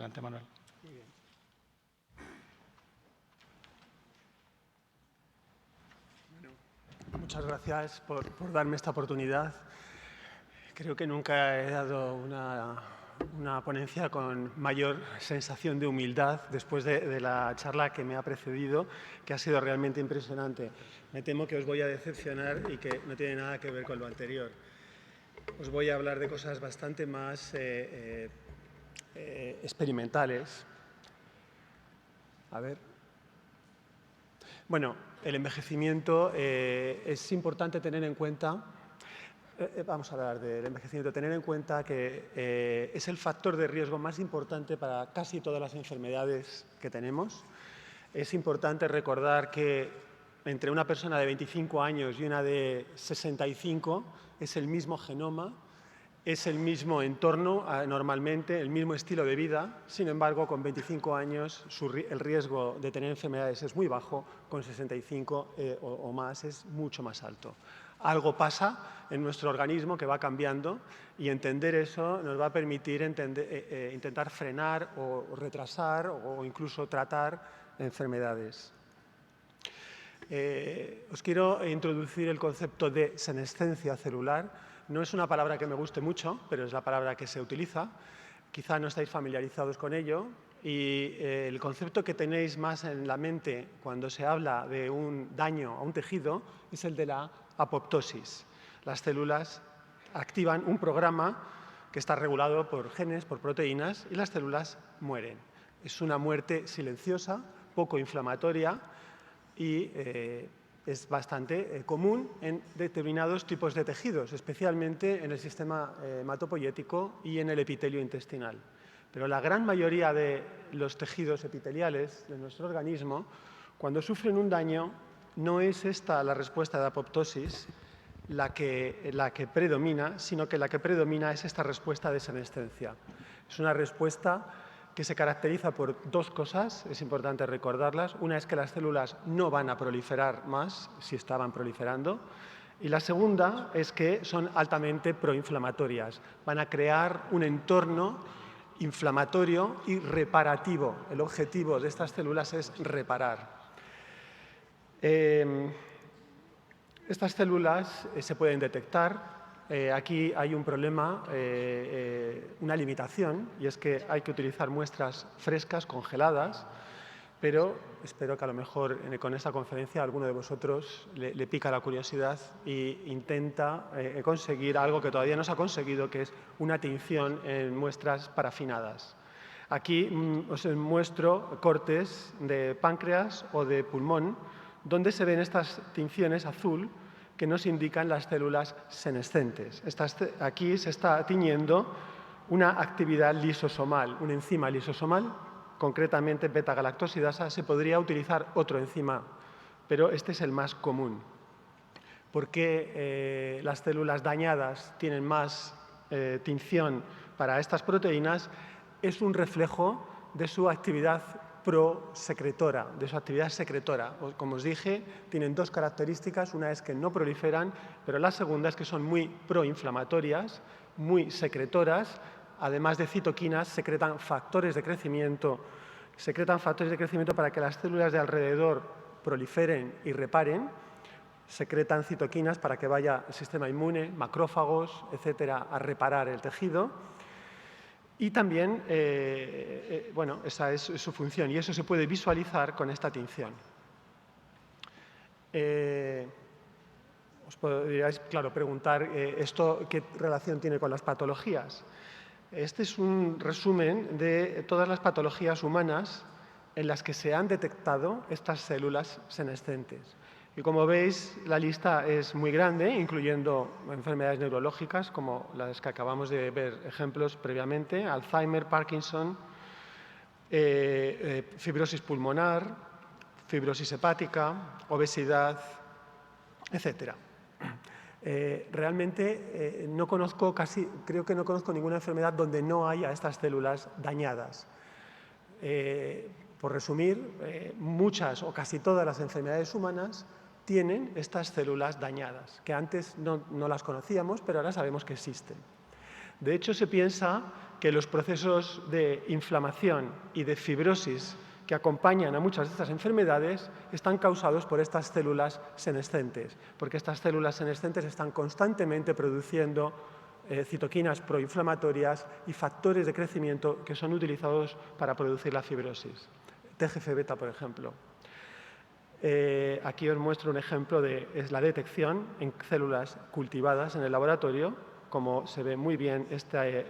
Adelante, Manuel. Muy bien. Bueno, muchas gracias por darme esta oportunidad. Creo que nunca he dado una ponencia con mayor sensación de humildad después de la charla que me ha precedido, que ha sido realmente impresionante. Me temo que os voy a decepcionar y que no tiene nada que ver con lo anterior. Os voy a hablar de cosas bastante más experimentales. A ver. Bueno, el envejecimiento es importante tener en cuenta. Vamos a hablar del envejecimiento. Tener en cuenta que es el factor de riesgo más importante para casi todas las enfermedades que tenemos. Es importante recordar que entre una persona de 25 años y una de 65 es el mismo genoma, es el mismo entorno normalmente, el mismo estilo de vida. Sin embargo, con 25 años el riesgo de tener enfermedades es muy bajo, con 65 o más es mucho más alto. Algo pasa en nuestro organismo que va cambiando y entender eso nos va a permitir intentar frenar o retrasar o incluso tratar enfermedades. Os quiero introducir el concepto de senescencia celular. No es una palabra que me guste mucho, pero es la palabra que se utiliza. Quizá no estáis familiarizados con ello. Y el concepto que tenéis más en la mente cuando se habla de un daño a un tejido es el de la apoptosis. Las células activan un programa que está regulado por genes, por proteínas, y las células mueren. Es una muerte silenciosa, poco inflamatoria y es bastante común en determinados tipos de tejidos, especialmente en el sistema hematopoyético y en el epitelio intestinal. Pero la gran mayoría de los tejidos epiteliales de nuestro organismo, cuando sufren un daño, no es esta la respuesta de apoptosis la que predomina, sino que la que predomina es esta respuesta de senescencia. Es una respuesta que se caracteriza por dos cosas, es importante recordarlas. Una es que las células no van a proliferar más si estaban proliferando. Y la segunda es que son altamente proinflamatorias. Van a crear un entorno inflamatorio y reparativo. El objetivo de estas células es reparar. Estas células se pueden detectar. Aquí hay un problema, una limitación, y es que hay que utilizar muestras frescas, congeladas, pero espero que a lo mejor con esta conferencia a alguno de vosotros le pica la curiosidad e intenta conseguir algo que todavía no se ha conseguido, que es una tinción en muestras parafinadas. Aquí os muestro cortes de páncreas o de pulmón, donde se ven estas tinciones azul que nos indican las células senescentes. Aquí se está tiñendo una actividad lisosomal, una enzima lisosomal, concretamente beta-galactosidasa. Se podría utilizar otro enzima, pero este es el más común. ¿Por qué las células dañadas tienen más tinción para estas proteínas? Es un reflejo de su actividad prosecretora, de su actividad secretora. Como os dije, tienen dos características. Una es que no proliferan, pero la segunda es que son muy proinflamatorias, muy secretoras. Además de citoquinas, secretan factores de crecimiento para que las células de alrededor proliferen y reparen. Secretan citoquinas para que vaya el sistema inmune, macrófagos, etcétera, a reparar el tejido. Y también, bueno, esa es su función, y eso se puede visualizar con esta tinción. Os podríais, claro, preguntar, ¿esto qué relación tiene con las patologías? Este es un resumen de todas las patologías humanas en las que se han detectado estas células senescentes. Y como veis, la lista es muy grande, incluyendo enfermedades neurológicas, como las que acabamos de ver ejemplos previamente, Alzheimer, Parkinson, fibrosis pulmonar, fibrosis hepática, obesidad, etc. Realmente creo que no conozco ninguna enfermedad donde no haya estas células dañadas. Por resumir, muchas o casi todas las enfermedades humanas tienen estas células dañadas, que antes no las conocíamos, pero ahora sabemos que existen. De hecho, se piensa que los procesos de inflamación y de fibrosis que acompañan a muchas de estas enfermedades están causados por estas células senescentes, porque estas células senescentes están constantemente produciendo citoquinas proinflamatorias y factores de crecimiento que son utilizados para producir la fibrosis. TGF-beta, por ejemplo. Aquí os muestro un ejemplo es la detección en células cultivadas en el laboratorio, como se ve muy bien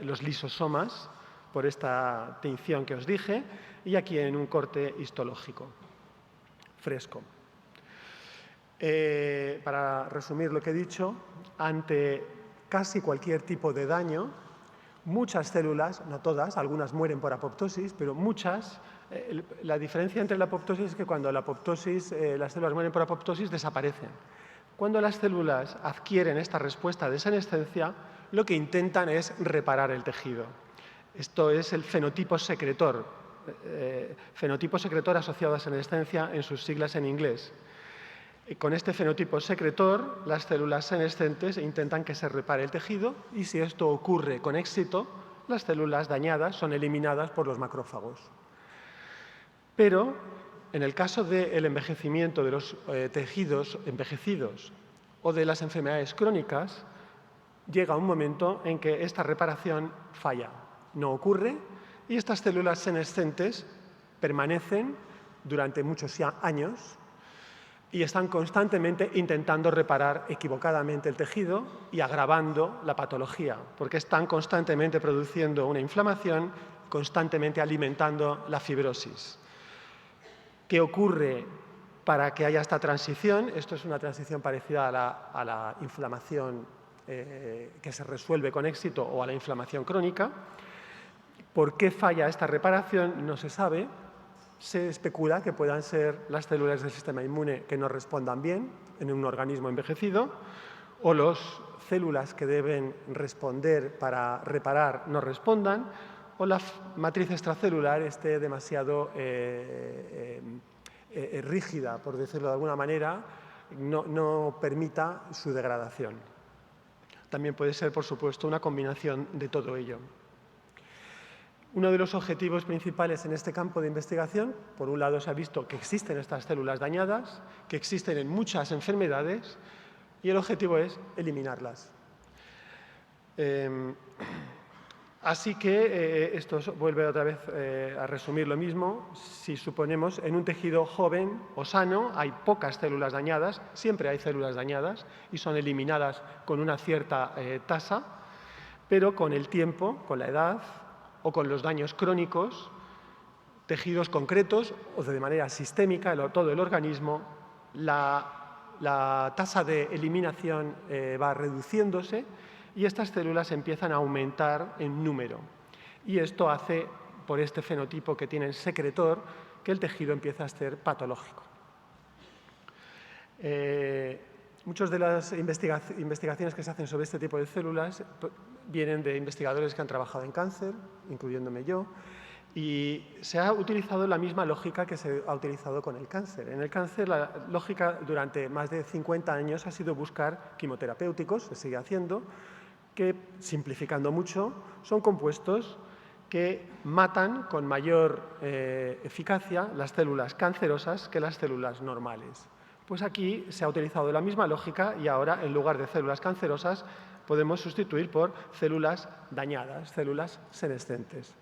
los lisosomas por esta tinción que os dije, y aquí en un corte histológico fresco. Para resumir lo que he dicho, ante casi cualquier tipo de daño, muchas células, no todas, algunas mueren por apoptosis, pero muchas, la diferencia entre la apoptosis es que cuando la apoptosis, las células mueren por apoptosis, desaparecen. Cuando las células adquieren esta respuesta de senescencia, lo que intentan es reparar el tejido. Esto es el fenotipo secretor asociado a senescencia en sus siglas en inglés. Con este fenotipo secretor, las células senescentes intentan que se repare el tejido y si esto ocurre con éxito, las células dañadas son eliminadas por los macrófagos. Pero en el caso del envejecimiento de los tejidos envejecidos o de las enfermedades crónicas, llega un momento en que esta reparación falla, no ocurre y estas células senescentes permanecen durante muchos años y están constantemente intentando reparar equivocadamente el tejido y agravando la patología, porque están constantemente produciendo una inflamación, constantemente alimentando la fibrosis. ¿Qué ocurre para que haya esta transición? Esto es una transición parecida a la inflamación que se resuelve con éxito o a la inflamación crónica. ¿Por qué falla esta reparación? No se sabe. Se especula que puedan ser las células del sistema inmune que no respondan bien en un organismo envejecido o las células que deben responder para reparar no respondan o la matriz extracelular esté demasiado rígida, por decirlo de alguna manera, no permita su degradación. También puede ser, por supuesto, una combinación de todo ello. Uno de los objetivos principales en este campo de investigación, por un lado se ha visto que existen estas células dañadas, que existen en muchas enfermedades, y el objetivo es eliminarlas. Así que esto vuelve otra vez a resumir lo mismo. Si suponemos en un tejido joven o sano hay pocas células dañadas, siempre hay células dañadas y son eliminadas con una cierta tasa, pero con el tiempo, con la edad, o con los daños crónicos, tejidos concretos o de manera sistémica, todo el organismo, la tasa de eliminación va reduciéndose y estas células empiezan a aumentar en número. Y esto hace, por este fenotipo que tiene el secretor, que el tejido empiece a ser patológico. Muchas de las investigaciones que se hacen sobre este tipo de células vienen de investigadores que han trabajado en cáncer, incluyéndome yo, y se ha utilizado la misma lógica que se ha utilizado con el cáncer. En el cáncer la lógica durante más de 50 años ha sido buscar quimioterapéuticos, se sigue haciendo, que, simplificando mucho, son compuestos que matan con mayor eficacia las células cancerosas que las células normales. Pues aquí se ha utilizado la misma lógica y ahora, en lugar de células cancerosas, podemos sustituir por células dañadas, células senescentes.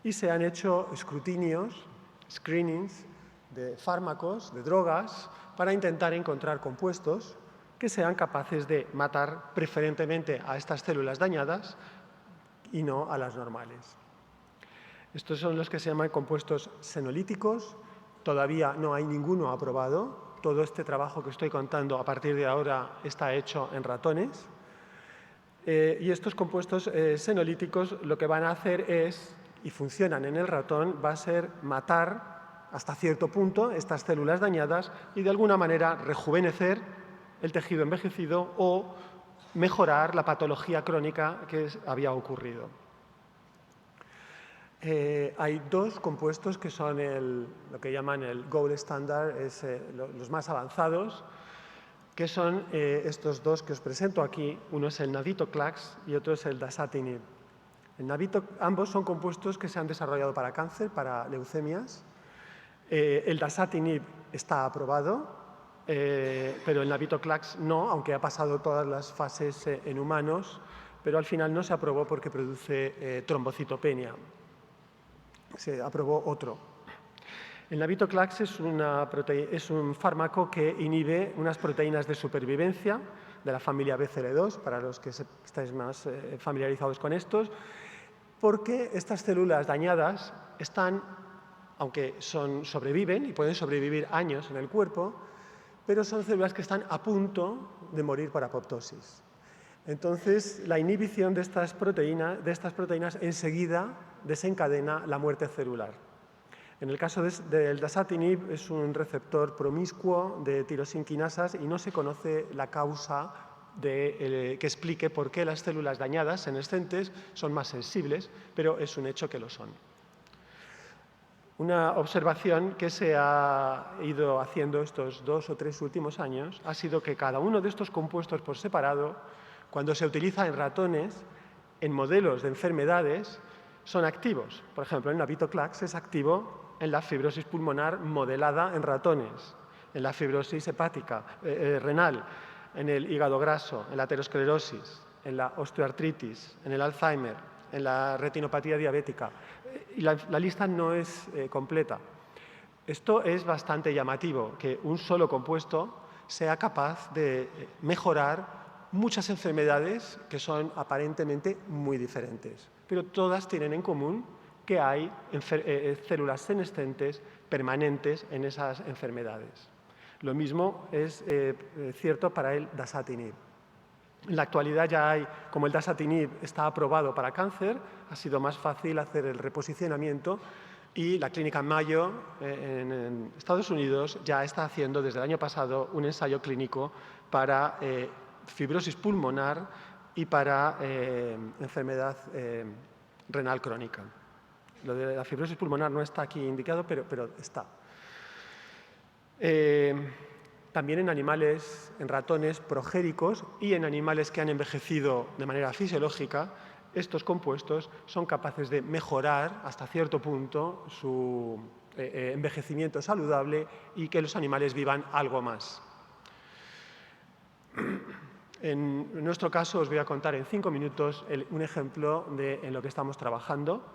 Y se han hecho escrutinios, screenings de fármacos, de drogas, para intentar encontrar compuestos que sean capaces de matar preferentemente a estas células dañadas y no a las normales. Estos son los que se llaman compuestos senolíticos. Todavía no hay ninguno aprobado. Todo este trabajo que estoy contando a partir de ahora está hecho en ratones. Y estos compuestos senolíticos lo que van a hacer es, y funcionan en el ratón, va a ser matar hasta cierto punto estas células dañadas y de alguna manera rejuvenecer el tejido envejecido o mejorar la patología crónica que había ocurrido. Hay dos compuestos que son lo que llaman el gold standard, los más avanzados, que son estos dos que os presento aquí. Uno es el navitoclax y otro es el dasatinib. Ambos son compuestos que se han desarrollado para cáncer, para leucemias. El dasatinib está aprobado, pero el navitoclax no, aunque ha pasado todas las fases en humanos, pero al final no se aprobó porque produce trombocitopenia. Se aprobó otro. El navitoclax es un fármaco que inhibe unas proteínas de supervivencia de la familia BCL2, para los que estáis más familiarizados con estos, porque estas células dañadas aunque sobreviven y pueden sobrevivir años en el cuerpo, pero son células que están a punto de morir por apoptosis. Entonces, la inhibición de estas proteínas enseguida desencadena la muerte celular. En el caso del dasatinib es un receptor promiscuo de tirosinquinasas y no se conoce la causa que explique por qué las células dañadas, senescentes, son más sensibles, pero es un hecho que lo son. Una observación que se ha ido haciendo estos 2 o 3 últimos años ha sido que cada uno de estos compuestos por separado, cuando se utiliza en ratones, en modelos de enfermedades, son activos. Por ejemplo, el navitoclax es activo en la fibrosis pulmonar modelada en ratones, en la fibrosis hepática, renal, en el hígado graso, en la aterosclerosis, en la osteoartritis, en el Alzheimer, en la retinopatía diabética. Y la lista no es completa. Esto es bastante llamativo, que un solo compuesto sea capaz de mejorar muchas enfermedades que son aparentemente muy diferentes, pero todas tienen en común que hay células senescentes permanentes en esas enfermedades. Lo mismo es cierto para el dasatinib. En la actualidad ya como el dasatinib está aprobado para cáncer, ha sido más fácil hacer el reposicionamiento y la clínica Mayo en Estados Unidos ya está haciendo desde el año pasado un ensayo clínico para fibrosis pulmonar y para enfermedad renal crónica. Lo de la fibrosis pulmonar no está aquí indicado, pero está. También en animales, en ratones progéricos y en animales que han envejecido de manera fisiológica, estos compuestos son capaces de mejorar hasta cierto punto su envejecimiento saludable y que los animales vivan algo más. En nuestro caso os voy a contar en 5 minutos un ejemplo en lo que estamos trabajando.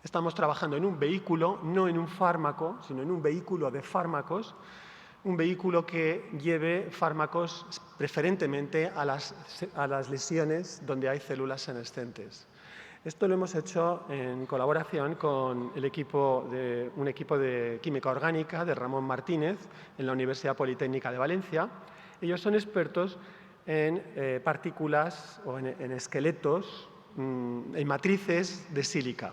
Estamos trabajando en un vehículo, no en un fármaco, sino en un vehículo de fármacos, un vehículo que lleve fármacos preferentemente a las lesiones donde hay células senescentes. Esto lo hemos hecho en colaboración con un equipo de química orgánica de Ramón Martínez en la Universidad Politécnica de Valencia. Ellos son expertos en partículas o en esqueletos, en matrices de sílica.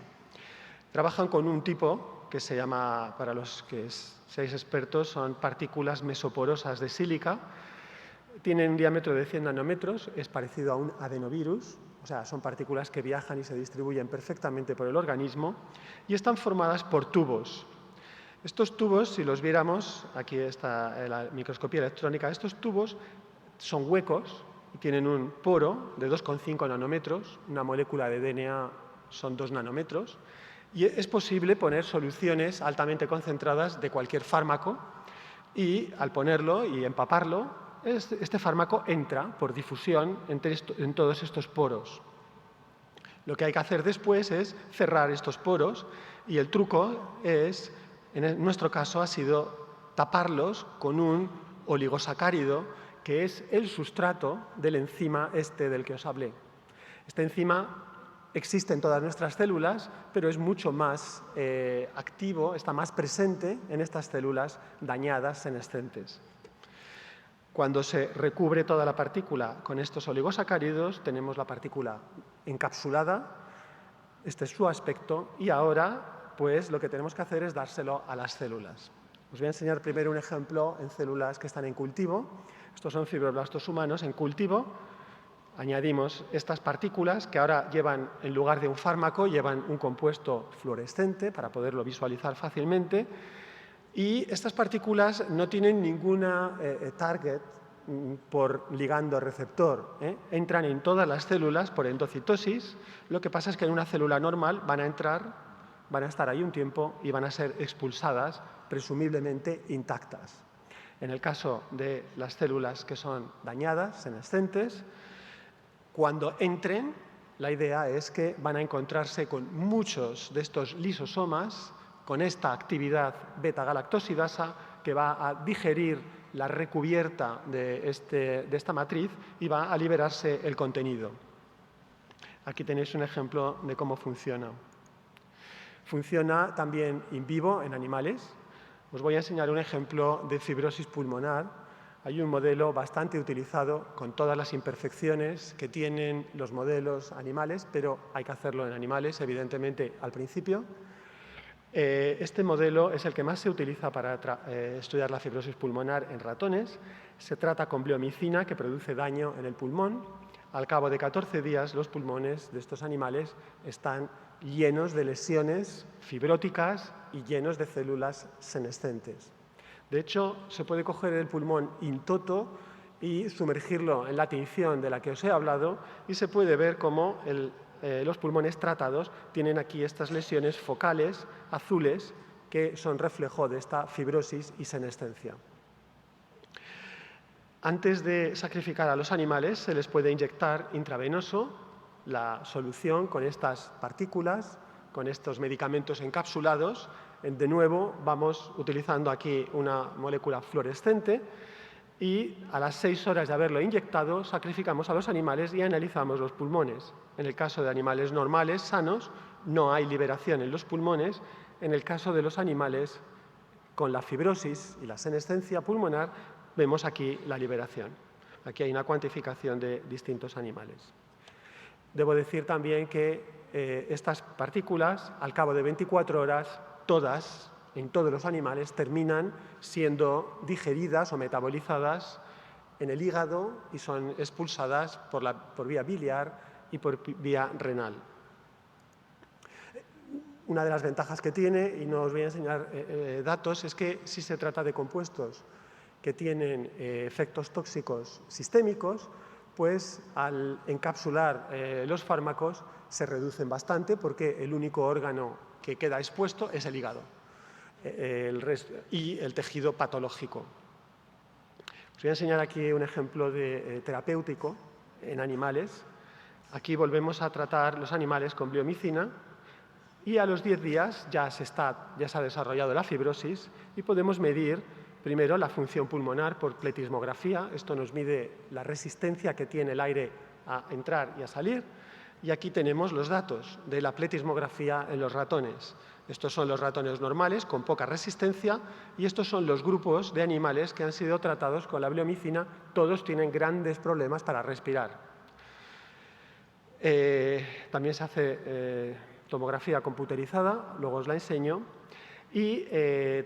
Trabajan con un tipo que se llama, para los que seáis expertos, son partículas mesoporosas de sílica. Tienen un diámetro de 100 nanómetros, es parecido a un adenovirus, o sea, son partículas que viajan y se distribuyen perfectamente por el organismo y están formadas por tubos. Estos tubos, si los viéramos, aquí está la microscopía electrónica, estos tubos son huecos y tienen un poro de 2,5 nanómetros, una molécula de DNA son 2 nanómetros, y es posible poner soluciones altamente concentradas de cualquier fármaco y al ponerlo y empaparlo, este fármaco entra por difusión en todos estos poros. Lo que hay que hacer después es cerrar estos poros y el truco es, en nuestro caso, ha sido taparlos con un oligosacárido que es el sustrato del enzima del que os hablé. Este enzima existe en todas nuestras células, pero es mucho más activo, está más presente en estas células dañadas, senescentes. Cuando se recubre toda la partícula con estos oligosacáridos, tenemos la partícula encapsulada, este es su aspecto, y ahora pues lo que tenemos que hacer es dárselo a las células. Os voy a enseñar primero un ejemplo en células que están en cultivo. Estos son fibroblastos humanos en cultivo. Añadimos estas partículas que ahora llevan, en lugar de un fármaco, llevan un compuesto fluorescente para poderlo visualizar fácilmente. Y estas partículas no tienen ninguna target, por ligando receptor, entran en todas las células por endocitosis. Lo que pasa es que en una célula normal van a estar ahí un tiempo y van a ser expulsadas, presumiblemente intactas. En el caso de las células que son dañadas, senescentes, cuando entren, la idea es que van a encontrarse con muchos de estos lisosomas, con esta actividad beta-galactosidasa que va a digerir la recubierta de esta matriz y va a liberarse el contenido. Aquí tenéis un ejemplo de cómo funciona. Funciona también in vivo en animales. Os voy a enseñar un ejemplo de fibrosis pulmonar. Hay un modelo bastante utilizado con todas las imperfecciones que tienen los modelos animales, pero hay que hacerlo en animales, evidentemente, al principio. Este modelo es el que más se utiliza para estudiar la fibrosis pulmonar en ratones. Se trata con bleomicina, que produce daño en el pulmón. Al cabo de 14 días, los pulmones de estos animales están llenos de lesiones fibróticas y llenos de células senescentes. De hecho, se puede coger el pulmón in toto y sumergirlo en la tinción de la que os he hablado y se puede ver cómo los pulmones tratados tienen aquí estas lesiones focales azules que son reflejo de esta fibrosis y senescencia. Antes de sacrificar a los animales, se les puede inyectar intravenoso la solución con estas partículas, con estos medicamentos encapsulados. De nuevo, vamos utilizando aquí una molécula fluorescente y a las 6 horas de haberlo inyectado, sacrificamos a los animales y analizamos los pulmones. En el caso de animales normales, sanos, no hay liberación en los pulmones. En el caso de los animales con la fibrosis y la senescencia pulmonar, vemos aquí la liberación. Aquí hay una cuantificación de distintos animales. Debo decir también que estas partículas, al cabo de 24 horas, todas, en todos los animales, terminan siendo digeridas o metabolizadas en el hígado y son expulsadas por vía biliar y por vía renal. Una de las ventajas que tiene, y no os voy a enseñar datos, es que si se trata de compuestos que tienen efectos tóxicos sistémicos, pues al encapsular los fármacos se reducen bastante porque el único órgano que queda expuesto es el hígado y el tejido patológico. Os voy a enseñar aquí un ejemplo de terapéutico en animales. Aquí volvemos a tratar los animales con bleomicina y a los 10 días ya se ha desarrollado la fibrosis y podemos medir primero la función pulmonar por pletismografía. Esto nos mide la resistencia que tiene el aire a entrar y a salir. Y aquí tenemos los datos de la pletismografía en los ratones. Estos son los ratones normales con poca resistencia y estos son los grupos de animales que han sido tratados con la bleomicina. Todos tienen grandes problemas para respirar. También se hace tomografía computerizada, luego os la enseño. Y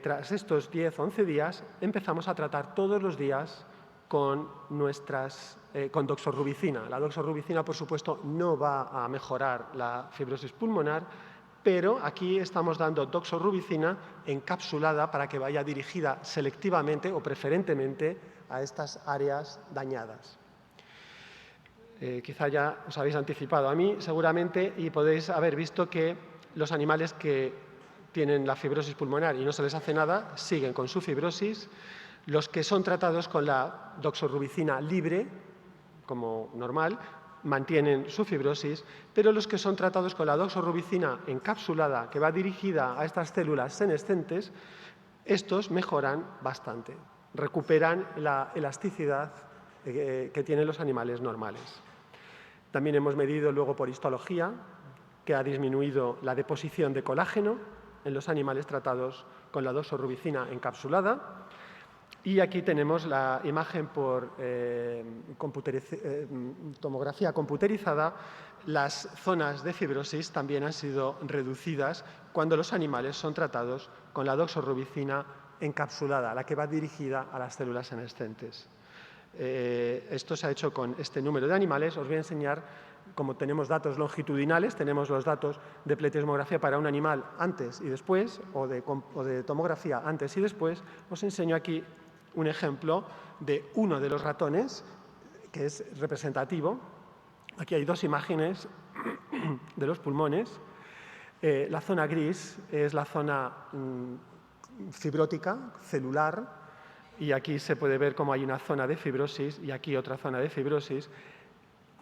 tras estos 10 o 11 días empezamos a tratar todos los días con doxorubicina. La doxorubicina, por supuesto, no va a mejorar la fibrosis pulmonar, pero aquí estamos dando doxorubicina encapsulada para que vaya dirigida selectivamente o preferentemente a estas áreas dañadas. Quizá ya os habéis anticipado a mí, seguramente, y podéis haber visto que los animales que tienen la fibrosis pulmonar y no se les hace nada, siguen con su fibrosis. Los que son tratados con la doxorubicina libre, como normal, mantienen su fibrosis, pero los que son tratados con la doxorubicina encapsulada, que va dirigida a estas células senescentes, estos mejoran bastante, recuperan la elasticidad que tienen los animales normales. También hemos medido luego por histología que ha disminuido la deposición de colágeno en los animales tratados con la doxorubicina encapsulada. Y aquí tenemos la imagen por tomografía computerizada. Las zonas de fibrosis también han sido reducidas cuando los animales son tratados con la doxorubicina encapsulada, la que va dirigida a las células senescentes. Esto se ha hecho con este número de animales. Os voy a enseñar, como tenemos datos longitudinales, tenemos los datos de pletismografía para un animal antes y después, o de tomografía antes y después. Os enseño aquí un ejemplo de uno de los ratones, que es representativo. Aquí hay dos imágenes de los pulmones. La zona gris es la zona fibrótica, celular, y aquí se puede ver cómo hay una zona de fibrosis y aquí otra zona de fibrosis.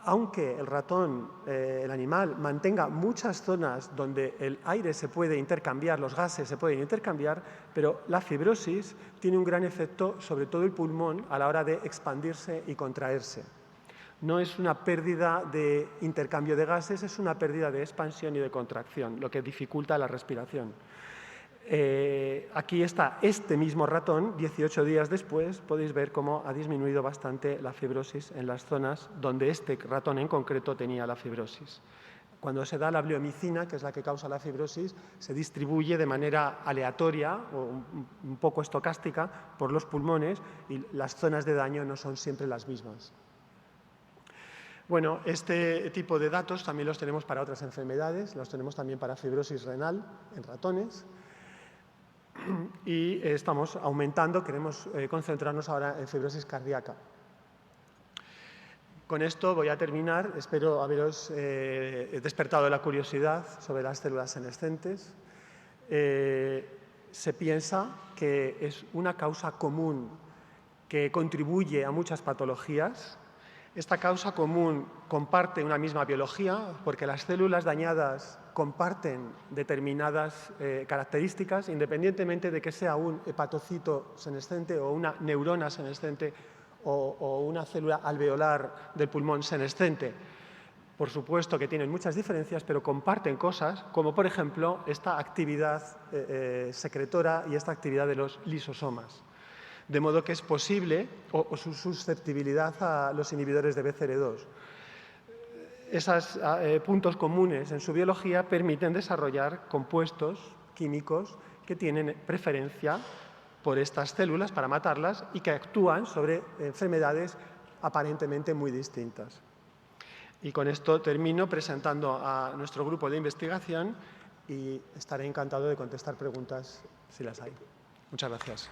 Aunque el ratón, el animal, mantenga muchas zonas donde el aire se puede intercambiar, los gases se pueden intercambiar, pero la fibrosis tiene un gran efecto sobre todo el pulmón a la hora de expandirse y contraerse. No es una pérdida de intercambio de gases, es una pérdida de expansión y de contracción, lo que dificulta la respiración. Aquí está este mismo ratón, 18 días después, podéis ver cómo ha disminuido bastante la fibrosis en las zonas donde este ratón en concreto tenía la fibrosis. Cuando se da la bleomicina, que es la que causa la fibrosis, se distribuye de manera aleatoria o un poco estocástica por los pulmones y las zonas de daño no son siempre las mismas. Bueno, este tipo de datos también los tenemos para otras enfermedades, los tenemos también para fibrosis renal en ratones. Y estamos aumentando, queremos concentrarnos ahora en fibrosis cardíaca. Con esto voy a terminar, espero haberos despertado la curiosidad sobre las células senescentes. Se piensa que es una causa común que contribuye a muchas patologías. Esta causa común comparte una misma biología, porque las células dañadas comparten determinadas características, independientemente de que sea un hepatocito senescente o una neurona senescente o una célula alveolar del pulmón senescente. Por supuesto que tienen muchas diferencias, pero comparten cosas, como por ejemplo esta actividad secretora y esta actividad de los lisosomas. De modo que es posible, o su susceptibilidad a los inhibidores de BCL2. Esos puntos comunes en su biología permiten desarrollar compuestos químicos que tienen preferencia por estas células para matarlas y que actúan sobre enfermedades aparentemente muy distintas. Y con esto termino presentando a nuestro grupo de investigación y estaré encantado de contestar preguntas si las hay. Muchas gracias.